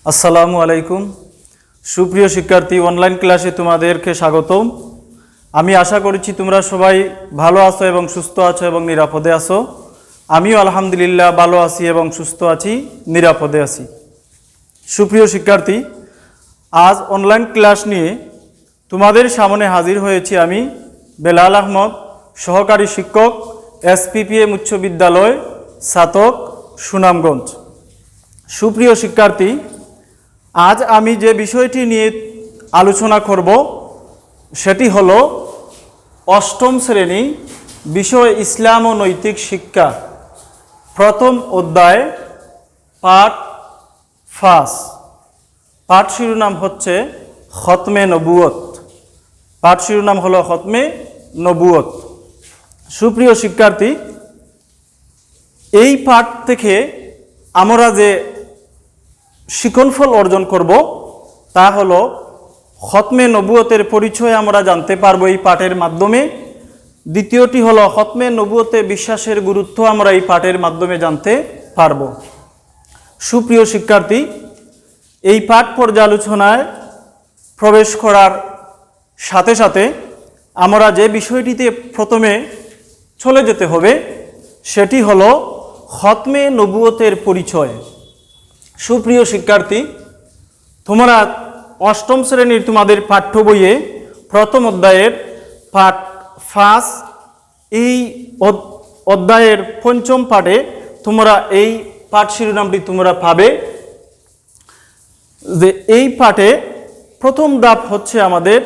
আসসালামু আলাইকুম। সুপ্রিয় শিক্ষার্থী, অনলাইন ক্লাসে তোমাদেরকে স্বাগতম। আমি আশা করছি তোমরা সবাই ভালো আছো এবং সুস্থ আছো এবং নিরাপদে আছো। আমিও আলহামদুলিল্লাহ ভালো আছি এবং সুস্থ আছি, নিরাপদে আছি। সুপ্রিয় শিক্ষার্থী, আজ অনলাইন ক্লাস নিয়ে তোমাদের সামনে হাজির হয়েছি আমি বেলাল আহমদ, সহকারী শিক্ষক, SPPM উচ্চ বিদ্যালয়, ছাতক, সুনামগঞ্জ। সুপ্রিয় শিক্ষার্থী, আজ আমি যে বিষয়টি নিয়ে আলোচনা করব সেটি হলো অষ্টম শ্রেণী বিষয় ইসলাম ও নৈতিক শিক্ষা, প্রথম অধ্যায়, পাঠ 5। পাঠ শিরোনাম হচ্ছে খতমে নবুয়ত। পাঠ শিরোনাম হলো খতমে নবুয়ত। সুপ্রিয় শিক্ষার্থী, এই পাঠ থেকে আমরা যে শিক্ষণফল অর্জন করব তা হলো খতমে নবুয়তের পরিচয় আমরা জানতে পারবো এই পাঠের মাধ্যমে। দ্বিতীয়টি হলো খতমে নবুয়তে বিশ্বাসের গুরুত্ব আমরা এই পাঠের মাধ্যমে জানতে পারবো। সুপ্রিয় শিক্ষার্থী, এই পাঠ পর্যালোচনায় প্রবেশ করার সাথে সাথে আমরা যে বিষয়টিতে প্রথমে চলে যেতে হবে সেটি হলো খতমে নবুয়তের পরিচয়। সুপ্রিয় শিক্ষার্থী, তোমরা অষ্টম শ্রেণীর তোমাদের পাঠ্য বইয়ে প্রথম অধ্যায়ের পাঠ 5, এই অধ্যায়ের পঞ্চম পাঠে তোমরা এই পাঠ শিরোনামটি তোমরা পাবে যে এই পাঠে প্রথম ধাপ হচ্ছে আমাদের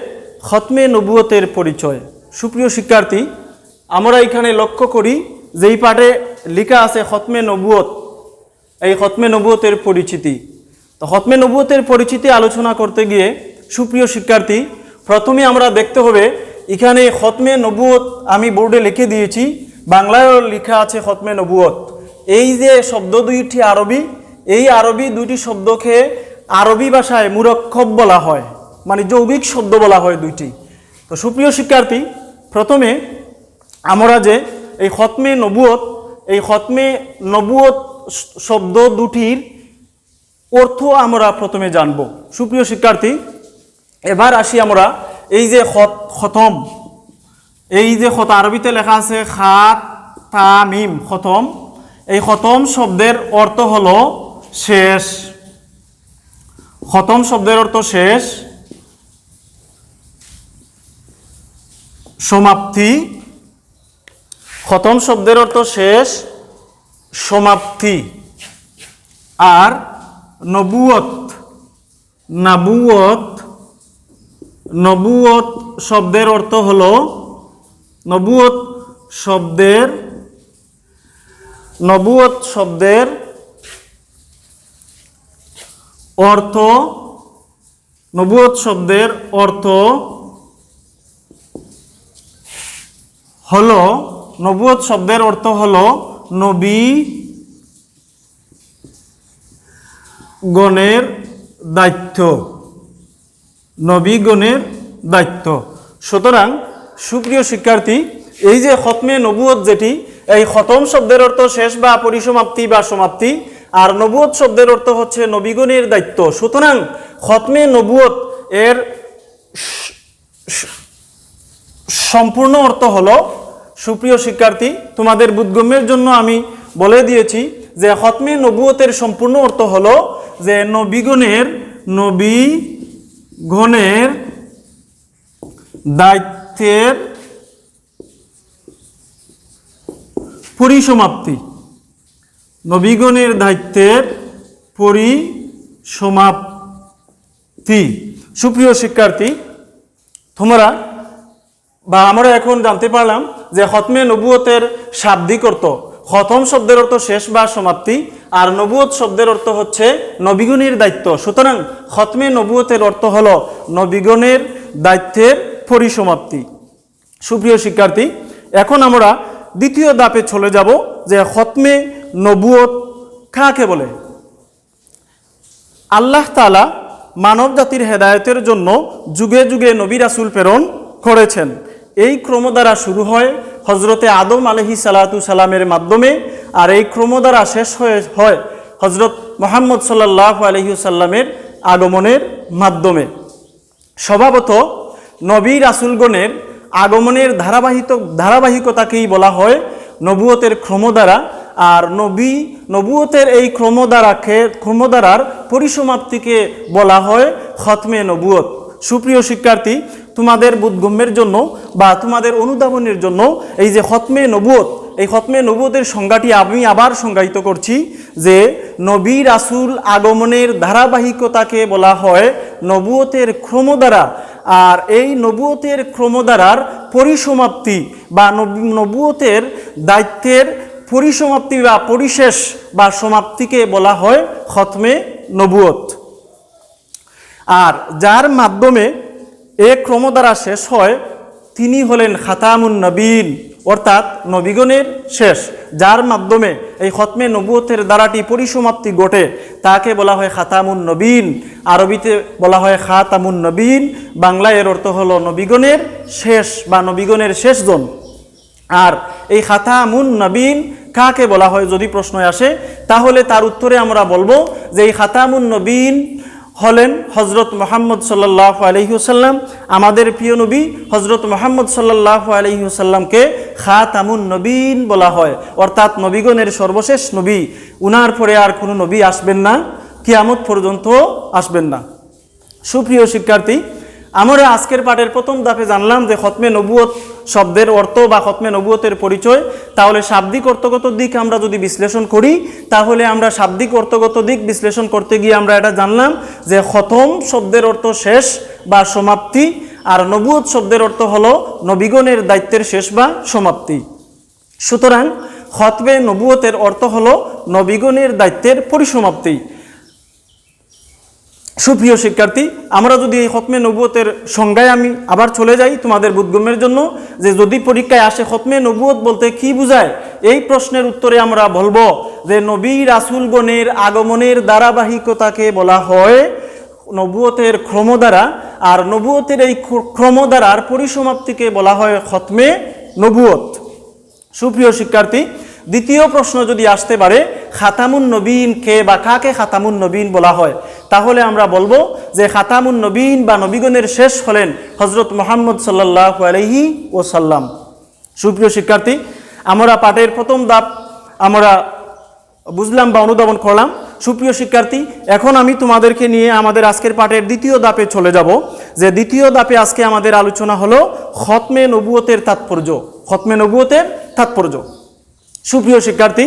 খতমে নবুয়তের পরিচয়। সুপ্রিয় শিক্ষার্থী, আমরা এখানে লক্ষ্য করি যে এই পাঠে লেখা আছে খতমে নবুয়ত, এই খতমে নবুয়তের পরিচিতি। তো খতমে নবুয়তের পরিচিতি আলোচনা করতে গিয়ে সুপ্রিয় শিক্ষার্থী, প্রথমে আমরা দেখতে হবে এখানে খতমে নবুয়ত আমি বোর্ডে লিখে দিয়েছি, বাংলায়ও লেখা আছে খতমে নবুয়ত। এই যে শব্দ দুইটি আরবি, এই আরবি দুইটি শব্দকে আরবি ভাষায় মুরাক্কাব বলা হয়, মানে যৌগিক শব্দ বলা হয় দুইটি। তো সুপ্রিয় শিক্ষার্থী, প্রথমে আমরা যে এই খতমে নবুয়ত, এই খতমে নবুয়ত শব্দ দুটির অর্থ আমরা প্রথমে জানব। সুপ্রিয় শিক্ষার্থী, এবার আসি আমরা এই যে খতম, এই যে আরবিতে লেখা আছে খাত তা মিম খতম, এই খতম শব্দের অর্থ হলো শেষ। খতম শব্দের অর্থ শেষ, সমাপ্তি। খতম শব্দের অর্থ শেষ, সমাপ্তি। আর নবুয়ত, নবুয়ত, নবুয়ত শব্দের অর্থ হলো, নবুয়ত শব্দের অর্থ, নবুয়ত শব্দের অর্থ হলো, নবুয়ত শব্দের অর্থ হলো নবী গণের দায়িত্ব, নবীগণের দায়িত্ব। সুতরাং সুপ্রিয় শিক্ষার্থী, এই যে খতমে নবুয়ত যেটি, এই খতম শব্দের অর্থ শেষ বা পরিসমাপ্তি বা সমাপ্তি, আর নবুয়ত শব্দের অর্থ হচ্ছে নবীগণের দায়িত্ব। সুতরাং খতমে নবুয়ত এর সম্পূর্ণ অর্থ হলো, সুপ্রিয় শিক্ষার্থী, তোমাদের বোধগম্যের জন্য আমি বলে দিয়েছি যে খতমে নবুয়তের সম্পূর্ণ অর্থ হলো যে নবীগণের দায়িত্বের পরিসমাপ্তি, নবীগণের দায়িত্বের পরিসমাপ্তি। সুপ্রিয় শিক্ষার্থী, তোমরা বা আমরা এখন জানতে পারলাম যে খতমে নবুয়তের শাব্দিক অর্থ, খতম শব্দের অর্থ শেষ বা সমাপ্তি, আর নবুয়ত শব্দের অর্থ হচ্ছে নবীগণের দায়িত্ব। সুতরাং খতমে নবুয়তের অর্থ হলো নবীগণের দায়িত্বের পরিসমাপ্তি। সুপ্রিয় শিক্ষার্থী, এখন আমরা দ্বিতীয় ধাপে চলে যাব যে খতমে নবুয়ত কাকে বলে। আল্লাহ তাআলা মানব জাতির হেদায়েতের জন্য যুগে যুগে নবী রাসূল প্রেরণ করেছেন। এই ক্রমধারা শুরু হয় হজরতে আদম আলাইহিস সালাতু সালামের মাধ্যমে, আর এই ক্রমধারা শেষ হয় হজরত মুহাম্মদ সাল্লাল্লাহু আলাইহি ওয়াসাল্লামের আগমনের মাধ্যমে। স্বভাবত নবী রাসূলগণের আগমনের ধারাবাহিকতাকেই বলা হয় নবুয়তের ক্রমধারা, আর নবুয়তের এই ক্রমধারার পরিসমাপ্তিকে বলা হয় খতমে নবুয়ত। সুপ্রিয় শিক্ষার্থী, তোমাদের বোধগম্যের জন্য বা তোমাদের অনুধাবনের জন্য এই যে খতমে নবুয়ত, এই খতমে নবুয়তের সংজ্ঞাটি আমি আবার সংজ্ঞায়িত করছি যে নবী রাসূল আগমনের ধারাবাহিকতাকে বলা হয় নবুয়তের ক্রমধারা, আর এই নবুয়তের ক্রমধারার পরিসমাপ্তি বা নবুয়তের দায়িত্বের পরিসমাপ্তি বা পরিশেষ বা সমাপ্তিকে বলা হয় খতমে নবুয়ত। আর যার মাধ্যমে এ ক্রমধারা শেষ হয় তিনি হলেন খাতামুন নবীন, অর্থাৎ নবীগণের শেষ। যার মাধ্যমে এই খতমে নবুয়তের দ্বারাটি পরিসমাপ্তি ঘটে তাকে বলা হয় খাতামুন নবীন, আরবিতে বলা হয় খাতামুন নবীন, বাংলায় এর অর্থ হলো নবীগণের শেষ বা নবীগণের শেষজন। আর এই খাতামুন নবীন কাকে বলা হয় যদি প্রশ্ন আসে, তাহলে তার উত্তরে আমরা বলবো যে এই খাতামুন নবীন হলেন হজরত মুহাম্মদ সাল্লাল্লাহু আলাইহি ওয়াসাল্লাম। আমাদের প্রিয় নবী হজরত মুহাম্মদ সাল্লাল্লাহু আলাইহি ওয়াসাল্লামকে খাতামুন নবীন বলা হয়, অর্থাৎ নবীগণের সর্বশেষ নবী। উনার পরে আর কোনো নবী আসবেন না, কিয়ামত পর্যন্ত আসবেন না। সুপ্রিয় শিক্ষার্থী, আমরা আজকের পাঠের প্রথম ধাপে জানলাম যে খতমে নবুয়ত শব্দের অর্থ বা খতমে নবুয়তের পরিচয়। তাহলে শাব্দিক অর্থগত দিক আমরা যদি বিশ্লেষণ করি, তাহলে আমরা শাব্দিক অর্থগত দিক বিশ্লেষণ করতে গিয়ে আমরা এটা জানলাম যে খতম শব্দের অর্থ শেষ বা সমাপ্তি, আর নবুয়ত শব্দের অর্থ হলো নবীগণের দায়িত্বের শেষ বা সমাপ্তি। সুতরাং খতমে নবুয়তের অর্থ হলো নবীগণের দায়িত্বের পরিসমাপ্তি। সুপ্রিয় শিক্ষার্থী, আমরা যদি এই খতমে নবুয়তের সংজ্ঞায় আমি আবার চলে যাই তোমাদের বোধগম্যের জন্য, যে যদি পরীক্ষায় আসে খতমে নবুয়ত বলতে কি বোঝায়, এই প্রশ্নের উত্তরে আমরা বলবো যে নবী রাসূলগণের আগমনের ধারাবাহিকতাকে বলা হয় নবুয়তের ক্রমধারা, আর নবুয়তের এই ক্রমধারার পরিসমাপ্তিকে বলা হয় খতমে নবুয়ত। সুপ্রিয় শিক্ষার্থী, দ্বিতীয় প্রশ্ন যদি আসতে পারে খাতামুন নবীন কে বা কাকে খাতামুন নবীন বলা হয়, তাহলে আমরা বলবো যে খাতামুন নবীন বা নবীগণের শেষ হলেন হজরত মুহাম্মদ সাল্লাল্লাহু আলাইহি ওয়াসাল্লাম। সুপ্রিয় শিক্ষার্থী, আমরা পাঠের প্রথম ধাপ আমরা বুঝলাম বা অনুধাবন করলাম। সুপ্রিয় শিক্ষার্থী, এখন আমি তোমাদেরকে নিয়ে আমাদের আজকের পাঠের দ্বিতীয় ধাপে চলে যাব, যে দ্বিতীয় ধাপে আজকে আমাদের আলোচনা হলো খতমে নবুয়তের তাৎপর্য। খতমে নবুয়তের তাৎপর্য। সুপ্রিয় শিক্ষার্থী,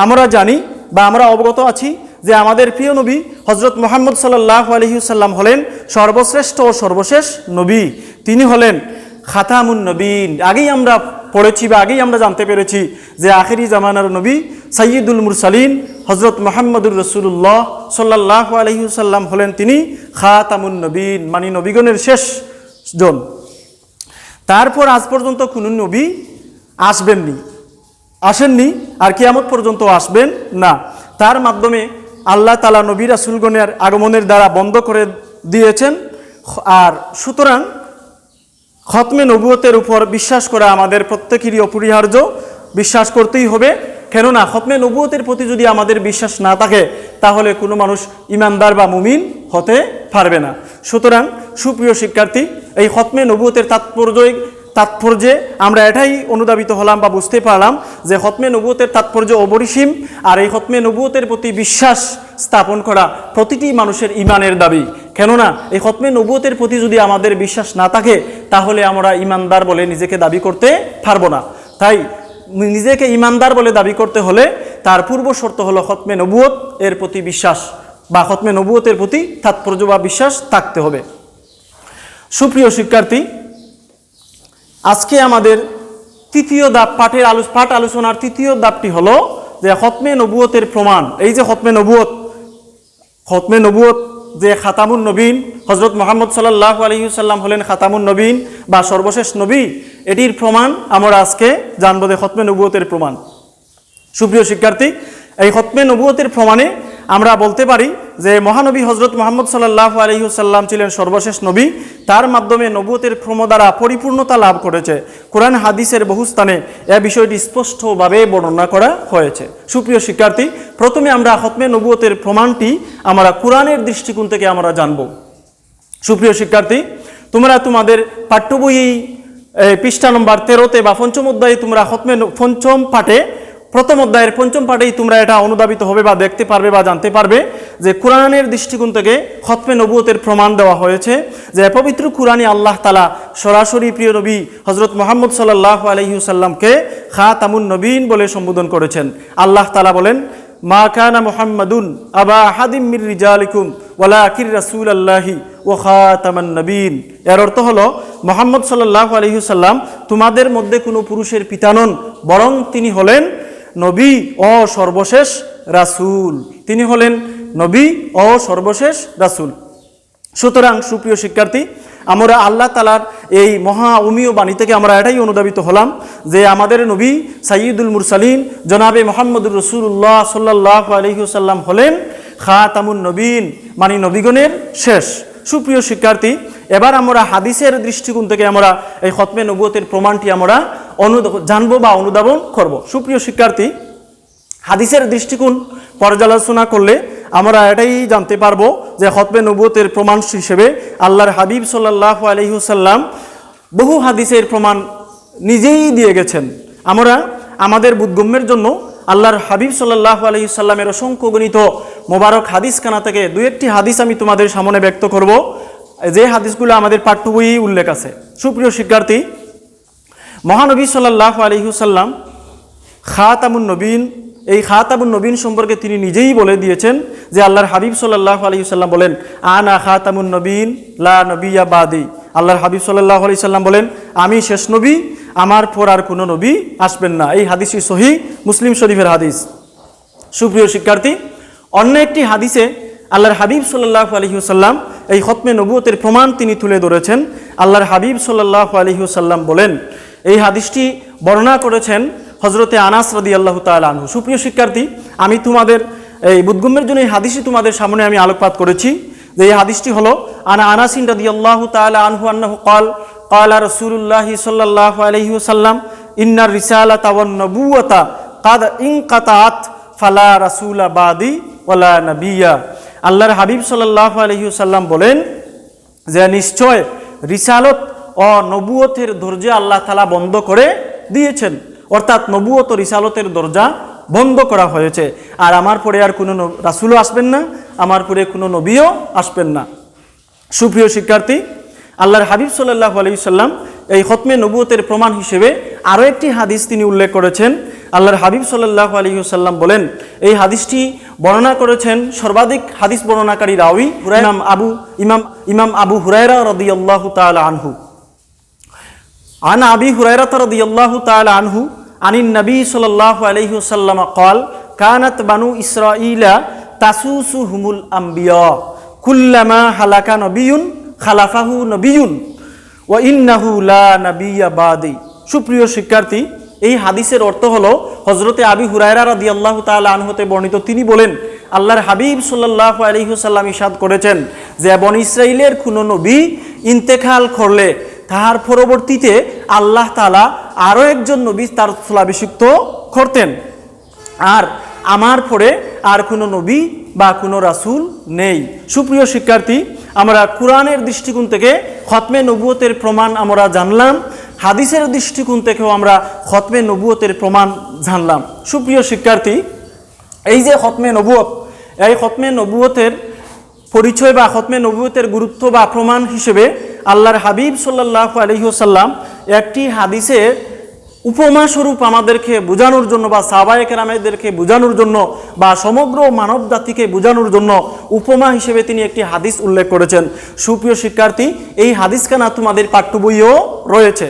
আমরা জানি বা আমরা অবগত আছি যে আমাদের প্রিয় নবী হজরত মুহাম্মদ সাল্লাল্লাহু আলাইহি ওয়াসাল্লাম হলেন সর্বশ্রেষ্ঠ ও সর্বশেষ নবী। তিনি হলেন খাতামুন নবীন। আগেই আমরা পড়েছি বা আগেই আমরা জানতে পেরেছি যে আখিরি জামানার নবী সাইয়্যিদুল মুরসালিন হজরত মুহাম্মদুর রাসূলুল্লাহ সাল্লাল্লাহু আলাইহি ওয়াসাল্লাম হলেন তিনি খাতামুন নবীন, মানে নবীগণের শেষ জন। তারপর আজ পর্যন্ত কোনো নবী আসেননি আর কিয়ামত পর্যন্ত আসবেন না। তার মাধ্যমে আল্লাহ তাআলা নবী রাসূলগণের আগমনের দ্বারা বন্ধ করে দিয়েছেন। আর সুতরাং খতমে নবুয়তের উপর বিশ্বাস করা আমাদের প্রত্যেকেরই অপরিহার্য, বিশ্বাস করতেই হবে। কেননা খতমে নবুয়তের প্রতি যদি আমাদের বিশ্বাস না থাকে তাহলে কোনো মানুষ ইমানদার বা মুমিন হতে পারবে না। সুতরাং সুপ্রিয় শিক্ষার্থী, এই খতমে নবুয়তের তাৎপর্যে আমরা এটাই অনুধাবিত হলাম বা বুঝতে পারলাম যে খতমে নবুয়তের তাৎপর্য অপরিসীম। আর এই খতমে নবুয়তের প্রতি বিশ্বাস স্থাপন করা প্রতিটি মানুষের ইমানের দাবি। কেননা এই খতমে নবুয়তের প্রতি যদি আমাদের বিশ্বাস না থাকে তাহলে আমরা ইমানদার বলে নিজেকে দাবি করতে পারবো না। তাই নিজেকে ইমানদার বলে দাবি করতে হলে তার পূর্ব শর্ত হলো খতমে নবুয়ত এর প্রতি বিশ্বাস বা খতমে নবুয়তের প্রতি তাৎপর্য বা বিশ্বাস থাকতে হবে। সুপ্রিয় শিক্ষার্থী, আজকে আমাদের তৃতীয় ধাপ পাঠ আলোচনার তৃতীয় ধাপটি হলো যে খতমে নবুয়তের প্রমাণ। এই যে খতমে নবুয়ত যে খাতামুন নবীন হজরত মুহাম্মদ সাল্লাল্লাহু আলাইহি ওয়াসাল্লাম হলেন খাতামুন নবীন বা সর্বশেষ নবী, এটির প্রমাণ আমরা আজকে জানবো যে খতমে নবুয়তের প্রমাণ। সুপ্রিয় শিক্ষার্থী, এই খতমে নবুয়তের প্রমাণে আমরা বলতে পারি যে মহানবী হজরত মুহাম্মদ সাল্লাল্লাহু আলাইহি ওয়াসাল্লাম ছিলেন সর্বশেষ নবী। তার মাধ্যমে নবুয়তের ক্রমধারা পরিপূর্ণতা লাভ করেছে। কোরআন হাদিসের বহু স্থানে এ বিষয়টি স্পষ্টভাবে বর্ণনা করা হয়েছে। সুপ্রিয় শিক্ষার্থী, প্রথমে আমরা খতমে নবুয়তের প্রমাণটি আমরা কোরআনের দৃষ্টিকোণ থেকে আমরা জানব। সুপ্রিয় শিক্ষার্থী, তোমরা তোমাদের পাঠ্য বই পৃষ্ঠা নম্বর 13-তে বা পঞ্চম অধ্যায়ে তোমরা খতমে পঞ্চম পাঠে প্রথম অধ্যায়ের পঞ্চম পাঠেই তোমরা এটা অনুধাবিত হবে বা দেখতে পারবে বা জানতে পারবে যে কোরআনের দৃষ্টিকোণ থেকে খতমে নবুয়তের প্রমাণ দেওয়া হয়েছে যে পবিত্র কোরআনে আল্লাহ তাআলা সরাসরি প্রিয় নবী হযরত মুহাম্মদ সাল্লাল্লাহু আলাইহি ওয়াসাল্লামকে খাতামুন নবীন বলে সম্বোধন করেছেন। আল্লাহ তাআলা বলেন, মা কানা মুহাম্মাদুন আবা আহাদিম মির রিজালিকুম ওয়ালাকির রাসূলুল্লাহি ওয়া খাতামান নবীন। এর অর্থ হলো মুহাম্মদ সাল্লাল্লাহু আলাইহি ওয়াসাল্লাম তোমাদের মধ্যে কোনো পুরুষের পিতা নন, বরং তিনি হলেন নবী ও সর্বশেষ রাসূল। তিনি হলেন নবী ও সর্বশেষ রাসূল। সুতরাং সুপ্রিয় শিক্ষার্থী, আমরা আল্লাহ তাআলার এই মহা উমীয় বাণী থেকে আমরা এটাই অনুধাবিত হলাম যে আমাদের নবী সাইয়্যিদুল মুরসালিন জনাবে মুহাম্মদুর রাসূলুল্লাহ সাল্লাল্লাহু আলাইহি ওয়াসাল্লাম হলেন খাতামুন নবীন, মানে নবীগণের শেষ। সুপ্রিয় শিক্ষার্থী, এবার আমরা হাদিসের দৃষ্টিকোণ থেকে আমরা এই খতমে নবুয়তের প্রমাণটি আমরা জানবো বা অনুধাবন করব। সুপ্রিয় শিক্ষার্থী, হাদিসের দৃষ্টিকোণ পর্যালোচনা করলে আমরা এটাই জানতে পারবো যে খতমে নবুয়তের প্রমাণ হিসেবে আল্লাহর হাবিব সাল্লাল্লাহু আলাইহি ওয়াসাল্লাম বহু হাদিসের প্রমাণ নিজেই দিয়ে গেছেন। আমরা আমাদের বোধগম্যের জন্য আল্লাহর হাবিব সাল্লাল্লাহু আলাইহি ওয়াসাল্লামের অসংখ্য গণিত মোবারক হাদিসখানা থেকে দুই একটি হাদিস আমি তোমাদের সামনে ব্যক্ত করব, যে হাদিসগুলো আমাদের পাঠ্য বইয়ে উল্লেখ আছে। সুপ্রিয় শিক্ষার্থী, মহানবী সাল্লাল্লাহু আলাইহি ওয়াসাল্লাম খাতামুন নবীন, এই খাতামুন নবীন সম্পর্কে তিনি নিজেই বলে দিয়েছেন যে আল্লাহর হাবিব সাল্লাল্লাহু আলাইহি ওয়াসাল্লাম বলেন, আনা খাতামুন নবীন লা নবিয়্যা বাদি। আল্লাহর হাবিব সাল্লাল্লাহু আলাইহি ওয়াসাল্লাম বলেন, আমি শেষ নবী, আমার পর আর কোনো নবী আসবেন না। এই হাদিসটি সহিহ মুসলিম শরীফের হাদিস। সুপ্রিয় শিক্ষার্থী, অন্য একটি হাদিসে আল্লাহর হাবিব সাল্লাল্লাহু আলাইহি ওয়াসাল্লাম এই খতমে নবুয়তের প্রমাণ তিনি তুলে ধরেছেন। আল্লাহর হাবিব সাল্লাল্লাহু আলাইহি ওয়াসাল্লাম বলেন, এই হাদিসটি বর্ণনা করেছেন হযরতে আনাস রাদিয়াল্লাহু তাআলা আনহু। সুপ্রিয় শিক্ষার্থী, আমি তোমাদের এই বোধগম্যের জন্য এই হাদিসটি তোমাদের সামনে আমি আলোকপাত করেছি যে এই হাদিসটি হলো আনা আনাসিন রাদিয়াল্লাহু তাআলা আনহু আন্নাহু ক্বালা রাসূলুল্লাহি সাল্লাল্লাহু আলাইহি ওয়াসাল্লাম ইন্নার রিসালাতা ওয়ান নবুওয়াতা কাদ ইনকাতাত ফালা রাসূলা বাদি ওয়ালা নাবিয়্যা। আল্লাহর হাবিব সাল্লাল্লাহু আলাইহি ওয়াসাল্লাম বলেন যে নিশ্চয় রিসালত ও নবুয়তের দরজা আল্লাহ তাআলা বন্ধ করে দিয়েছেন, অর্থাৎ নবুয়ত ও রিসালতের দরজা বন্ধ করা হয়েছে। আর আমার পরে আর কোনো রাসূলও আসবেন না, আমার পরে কোনো নবীও আসবেন না। সুপ্রিয় শিক্ষার্থী, আল্লাহর হাবিব সাল্লাল্লাহু আলাইহি ওয়াসাল্লাম এই খতমে নবুয়তের প্রমাণ হিসেবে আরও একটি হাদিস তিনি উল্লেখ করেছেন। আল্লাহর হাবিব সাল্লাল্লাহু আলাইহি ওয়াসাল্লাম বলেন, এই হাদিসটি বর্ণনা করেছেন সর্বাধিক হাদিস বর্ণনাকারী রাওয়ী ইমাম আবু হুরায়রা রাদিয়াল্লাহু তাআলা আনহু। আন আবি হুরায়রা রাদিয়াল্লাহু তাআলা আনহু আনিন নবী সাল্লাল্লাহু আলাইহি ওয়াসাল্লাম ক্বাল কানাত বানু ইসরাঈলা তাসুসুহুমুল আম্বিয়া কুল্লামা হালাকা নবিয়ুন খালাফাহু নবিয়ুন ওয়া ইন্নাহু লা নাবিয়্যা বাদি। সুপ্রিয় শিক্ষার্থী, এই হাদিসের অর্থ হলো হযরতে আবি হুরায়রা রাদিয়াল্লাহু তাআলা আনহুতে বর্ণিত, তিনি বলেন আল্লাহর হাবিব সাল্লাল্লাহু আলাইহি ওয়াসাল্লাম ইরশাদ করেছেন যে বনী ইসরাঈলের কোনো নবী ইন্তেকাল করলে তার পরবর্তীতে আল্লাহ তাআলা আরও একজন নবী তার স্থলাভিষিক্ত করতেন, আর আমার পরে আর কোনো নবী বা কোনো রাসূল নেই। সুপ্রিয় শিক্ষার্থী, আমরা কোরআনের দৃষ্টিকোণ থেকে খতমে নবুয়তের প্রমাণ আমরা জানলাম, হাদিসের দৃষ্টিকোণ থেকেও আমরা খতমে নবুয়তের প্রমাণ জানলাম। সুপ্রিয় শিক্ষার্থী, এই যে খতমে নবুয়ত, এই খতমে নবুয়তের পরিচয় বা খতমে নবুয়তের গুরুত্ব বা প্রমাণ হিসেবে আল্লাহর হাবিব সাল্লাল্লাহু আলাইহি ওয়াসাল্লাম একটি হাদিসের উপমা স্বরূপ আমাদেরকে বোঝানোর জন্য বা সাহাবায়ে কেরামদেরকে বোঝানোর জন্য বা সমগ্র মানব জাতিকে বোঝানোর জন্য উপমা হিসেবে তিনি একটি হাদিস উল্লেখ করেছেন। সুপ্রিয় শিক্ষার্থী, এই হাদিসখানা তোমাদের পাঠ্য বইয়েও রয়েছে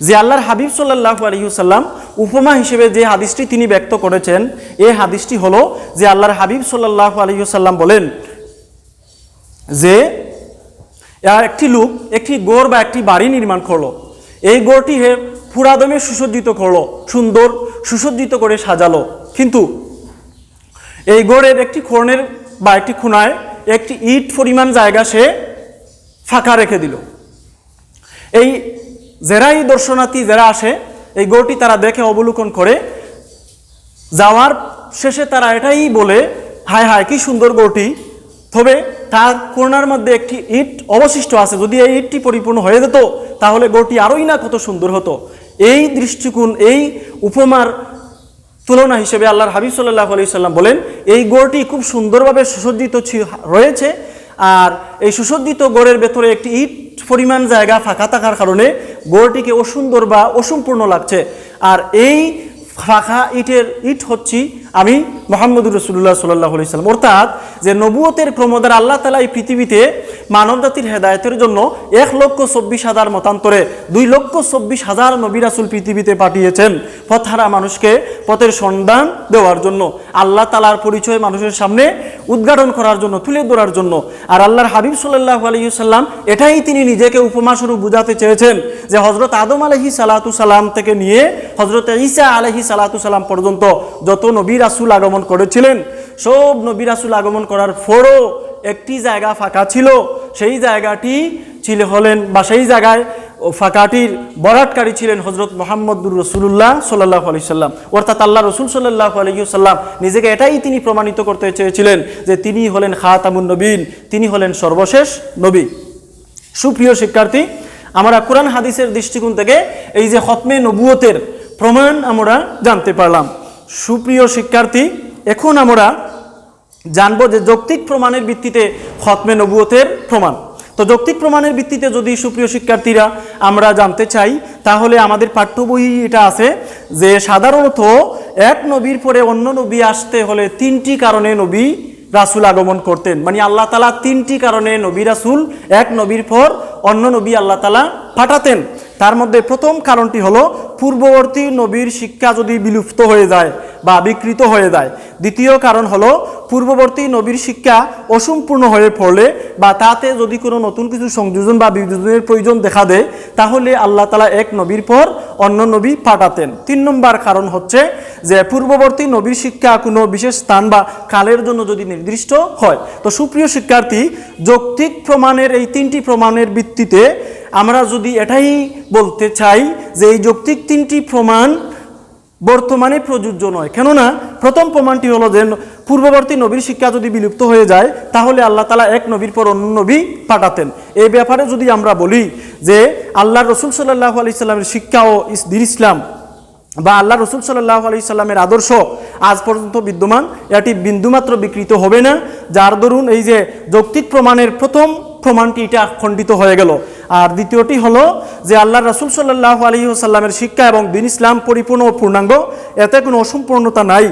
যে আল্লাহর হাবিব সাল্লাল্লাহু আলাইহি ওয়াসাল্লাম উপমা হিসেবে যে হাদিসটি তিনি ব্যক্ত করেছেন, এই হাদিসটি হলো যে আল্লাহর হাবিব সাল্লাল্লাহু আলাইহি ওয়াসাল্লাম বলেন যে একটি লোক একটি গড় বা একটি বাড়ি নির্মাণ করলো, এই গড়টি পুরাদমে সুসজ্জিত করলো, সুন্দর সুসজ্জিত করে সাজালো, কিন্তু এই গড়ের একটি কোণের বা একটি খুনায় একটি ইট পরিমাণ জায়গা সে ফাঁকা রেখে দিল। এই যারাই দর্শনার্থী যারা আসে এই গড়টি তারা দেখে অবলোকন করে, যাওয়ার শেষে তারা এটাই বলে, হায় হায় কি সুন্দর গড়টি, তবে তার কোণার মধ্যে একটি ইট অবশিষ্ট আছে, যদি এই ইটটি পরিপূর্ণ হয়ে যেত তাহলে গড়টি আরোই না কত সুন্দর হতো। এই দৃষ্টিকোণ, এই উপমার তুলনা হিসেবে আল্লাহর হাবিব সাল্লাল্লাহু আলাইহি সাল্লাম বলেন এই গড়টি খুব সুন্দরভাবে সুসজ্জিত রয়েছে, আর এই সুসজ্জিত গড়ের ভেতরে একটি ইট পরিমাণ জায়গা ফাঁকা থাকার কারণে গড়টিকে অসুন্দর বা অসম্পূর্ণ লাগছে। আর এই ফাঁকা ইট হচ্ছি আমি মুহাম্মদুর রাসূলুল্লাহ সাল্লাল্লাহু আলাইহি সাল্লাম। অর্থাৎ যে নবুয়তের ক্রমদার আল্লাহ তাআলা এই পৃথিবীতে মানব জাতির হেদায়েতের জন্য 1,24,000 মতান্তরে 2,24,000 নবী রাসূল পৃথিবীতে পাঠিয়েছেন পথহারা মানুষকে পথের সন্ধান দেওয়ার জন্য, আল্লাহ তাআলার পরিচয় মানুষের সামনে উদ্ঘাটন করার জন্য, তুলে ধরার জন্য। আর আল্লাহর হাবিব সাল্লাল্লাহু আলাইহি সাল্লাম এটাই তিনি নিজেকে উপমাস্বরূপ বুঝাতে চেয়েছেন যে হযরত আদম আলাইহিস সালাতু সালাম থেকে নিয়ে হযরত ঈসা আলাইহিস সালাতু সালাম পর্যন্ত যত নবী রাসূল আগমন করেছিলেন সব নবী রাসূল আগমন করার পরও একটি জায়গা ফাঁকা ছিল, সেই জায়গাটি সেই জায়গায় ফাঁকাটির বরাতকারী ছিলেন হযরত মুহাম্মদুর রাসূলুল্লাহ সাল্লাল্লাহু আলাইহি সাল্লাম। অর্থাৎ আল্লাহ রাসূল সাল্লাল্লাহু আলাইহি সাল্লাম নিজেকে এটাই তিনি প্রমাণিত করতে চেয়েছিলেন যে তিনি হলেন খাতামুন নবীন, তিনি হলেন সর্বশেষ নবী। সুপ্রিয় শিক্ষার্থী, আমরা কোরআন হাদিসের দৃষ্টিকোণ থেকে এই যে খতমে নবুয়তের প্রমাণ আমরা জানতে পারলাম। সুপ্রিয় শিক্ষার্থী, এখন আমরা জানবো যে যৌক্তিক প্রমাণের ভিত্তিতে খতমে নবুয়তের প্রমাণ। তো যৌক্তিক প্রমাণের ভিত্তিতে যদি সুপ্রিয় শিক্ষার্থীরা আমরা জানতে চাই তাহলে আমাদের পাঠ্য বই এটা আছে যে সাধারণত এক নবীর পরে অন্য নবী আসতে হলে 3টি কারণে নবী রাসূল আগমন করতেন। মানে আল্লাহ তাআলা 3টি কারণে নবী রাসূল এক নবীর পর অন্য নবী আল্লাহ তাআলা পাঠাতেন। তার মধ্যে প্রথম কারণটি হলো পূর্ববর্তী নবীর শিক্ষা যদি বিলুপ্ত হয়ে যায় বা বিকৃত হয়ে যায়। দ্বিতীয় কারণ হলো পূর্ববর্তী নবীর শিক্ষা অসম্পূর্ণ হয়ে পড়লে বা তাতে যদি কোনো নতুন কিছু সংযোজন বা বিযোজনের প্রয়োজন দেখা দেয় তাহলে আল্লাহ তাআলা এক নবীর পর অন্য নবী পাঠাতেন। 3 নম্বর কারণ হচ্ছে যে পূর্ববর্তী নবীর শিক্ষা কোনো বিশেষ স্থান বা কালের জন্য যদি নির্দিষ্ট হয়। তো সুপ্রিয় শিক্ষার্থী, যৌক্তিক প্রমাণের এই 3টি প্রমাণের ভিত্তিতে আমরা যদি এটাই বলতে চাই যে এই যৌক্তিক 3টি প্রমাণ বর্তমানে প্রযোজ্য নয়। কেননা প্রথম প্রমাণটি হলো যে পূর্ববর্তী নবীর শিক্ষা যদি বিলুপ্ত হয়ে যায় তাহলে আল্লাহ তাআলা এক নবীর পর অন্য নবী পাঠাতেন। এই ব্যাপারে যদি আমরা বলি যে আল্লাহ রাসূল সাল্লাল্লাহু আলাইহি সাল্লামের শিক্ষা ও দ্বীন ইসলাম বা আল্লাহ রাসূল সাল্লাল্লাহু আলাইহি সাল্লামের আদর্শ আজ পর্যন্ত বিদ্যমান, এটি বিন্দুমাত্র বিকৃত হবে না, যার দরুন এই যে যৌক্তিক প্রমাণের প্রথম প্রমাণটি এটা খণ্ডিত হয়ে গেল। আর দ্বিতীয়টি হলো যে আল্লাহ রাসূল সাল্লাল্লাহু আলাইহি ওয়াসাল্লামের শিক্ষা এবং দ্বীন ইসলাম পরিপূর্ণ ও পূর্ণাঙ্গ, এতে কোনো অসম্পূর্ণতা নাই,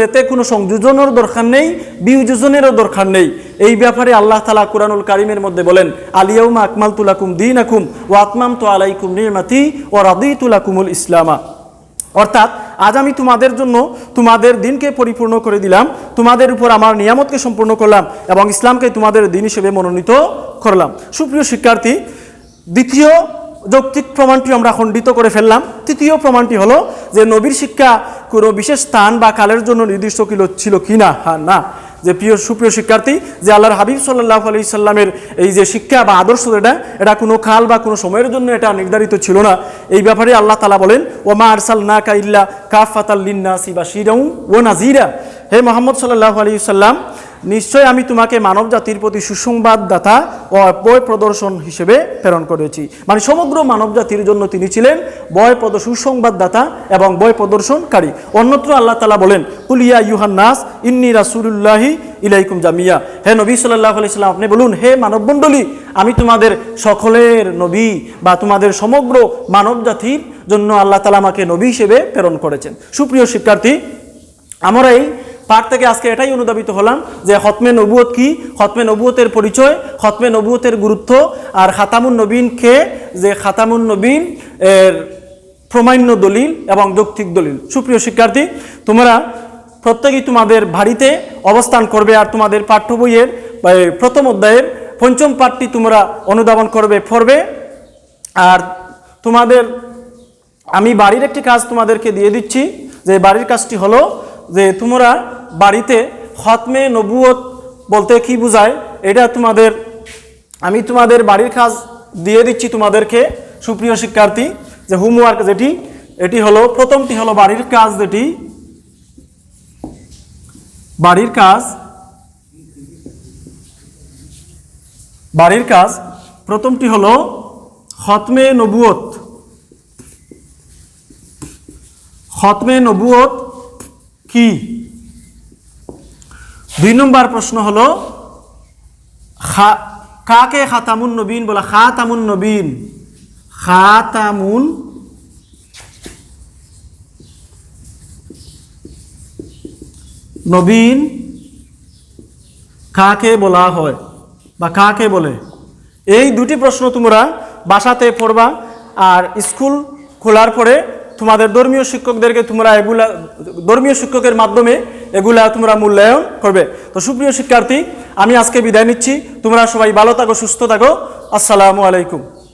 এতে কোনো সংযোজনের দরকার নেই, বিয়োজনেরও দরকার নেই। এই ব্যাপারে আল্লাহ তাআলা কুরআনুল কারীমের মধ্যে বলেন, আল-ইয়াউমা আকমালতু লাকুম দীনাকুম ওয়া আতমামতু আলাইকুম নি'মাতি ওয়া রাদিতু লাকুমুল ইসলামা। অর্থাৎ আজ আমি তোমাদের জন্য তোমাদের দিনকে পরিপূর্ণ করে দিলাম, তোমাদের উপর আমার নিয়ামতকে সম্পূর্ণ করলাম এবং ইসলামকে তোমাদের দিন হিসেবে মনোনীত করলাম। সুপ্রিয় শিক্ষার্থী, দ্বিতীয় যৌক্তিক প্রমাণটি আমরা খণ্ডিত করে ফেললাম। তৃতীয় প্রমাণটি হলো যে নবীর শিক্ষা কোনো বিশেষ স্থান বা কালের জন্য নির্দিষ্ট ছিল কি না। না, যে সুপ্রিয় শিক্ষার্থী, যে আল্লাহর হাবিব সাল্লাল্লাহু আলাইহি সাল্লামের এই যে শিক্ষা বা আদর্শ এটা কোনো কাল বা কোনো সময়ের জন্য এটা নির্ধারিত ছিল না। এই ব্যাপারে আল্লাহ তাআলা বলেন, ওমা আরসালনাকা ইল্লা কাফাতাল লিন্নাসি বাশীরাও ওয়া নাযীরা। হে মুহাম্মদ সাল্লাল্লাহু আলাইহি সাল্লাম, নিশ্চয় আমি তোমাকে মানব জাতির প্রতি সুসংবাদদাতা ও ভয় প্রদর্শন হিসেবে প্রেরণ করেছি। মানে সমগ্র মানব জাতির জন্য তিনি ছিলেন সুসংবাদদাতা এবং ভয় প্রদর্শনকারী। অন্যত্র আল্লাহ তাআলা বলেন, কুল ইয়া আইয়ুহান নাস ইন্নী রাসূলুল্লাহি ইলাইকুম জামিয়া। হে নবী সাল্লাল্লাহু আলাইহি সাল্লাম, আপনি বলুন, হে মানব মণ্ডলী, আমি তোমাদের সকলের নবী বা তোমাদের সমগ্র মানব জাতির জন্য আল্লাহ তাআলা আমাকে নবী হিসেবে প্রেরণ করেছেন। সুপ্রিয় শিক্ষার্থী, আমরা এই পাঠ থেকে আজকে এটাই অনুধাবিত হলাম যে খতমে নবুয়ত কি, খতমে নবুয়তের পরিচয়, খতমে নবুয়তের গুরুত্ব, আর খাতামুন নবীনকে যে খাতামুন নবীন এর প্রমাণ্য দলিল এবং যৌক্তিক দলিল। সুপ্রিয় শিক্ষার্থী, তোমরা প্রত্যেকেই তোমাদের বাড়িতে অবস্থান করবে আর তোমাদের পাঠ্য বইয়ের প্রথম অধ্যায়ের 5ম পাঠটি তোমরা অনুধাবন করবে, পড়বে। আর তোমাদের আমি বাড়ির একটি কাজ তোমাদেরকে দিয়ে দিচ্ছি, যে বাড়ির কাজটি হলো যে তোমরা বাড়িতে খতমে নবুয়ত বলতে কি বোঝায় এটা আমি তোমাদের বাড়ির কাজ দিয়ে দিচ্ছি তোমাদেরকে সুপ্রিয় শিক্ষার্থী, যে হোমওয়ার্ক যেটি এটি হলো, প্রথমটি হলো বাড়ির কাজ, যেটি বাড়ির কাজ প্রথমটি হলো খতমে নবুয়ত। খতমে নবুয়ত কি? 2 নম্বর প্রশ্ন হলো কাকে খাতামুন নবীন বলা? খাতামুন নবীন, খাতামুন নবীন কাকে বলা হয় বা কাকে বলে? এই দুটি প্রশ্ন তোমরা বাসাতে পড়বা, আর স্কুল খোলার পরে তোমাদের ধর্মীয় শিক্ষকদেরকে ধর্মীয় শিক্ষকের মাধ্যমে এগুলা তোমরা মূল্যায়ন করবে। তো সুপ্রিয় শিক্ষার্থী, আমি আজকে বিদায় নিচ্ছি। তোমরা সবাই ভালো থাকো, সুস্থ থাকো। আসসালামু আলাইকুম।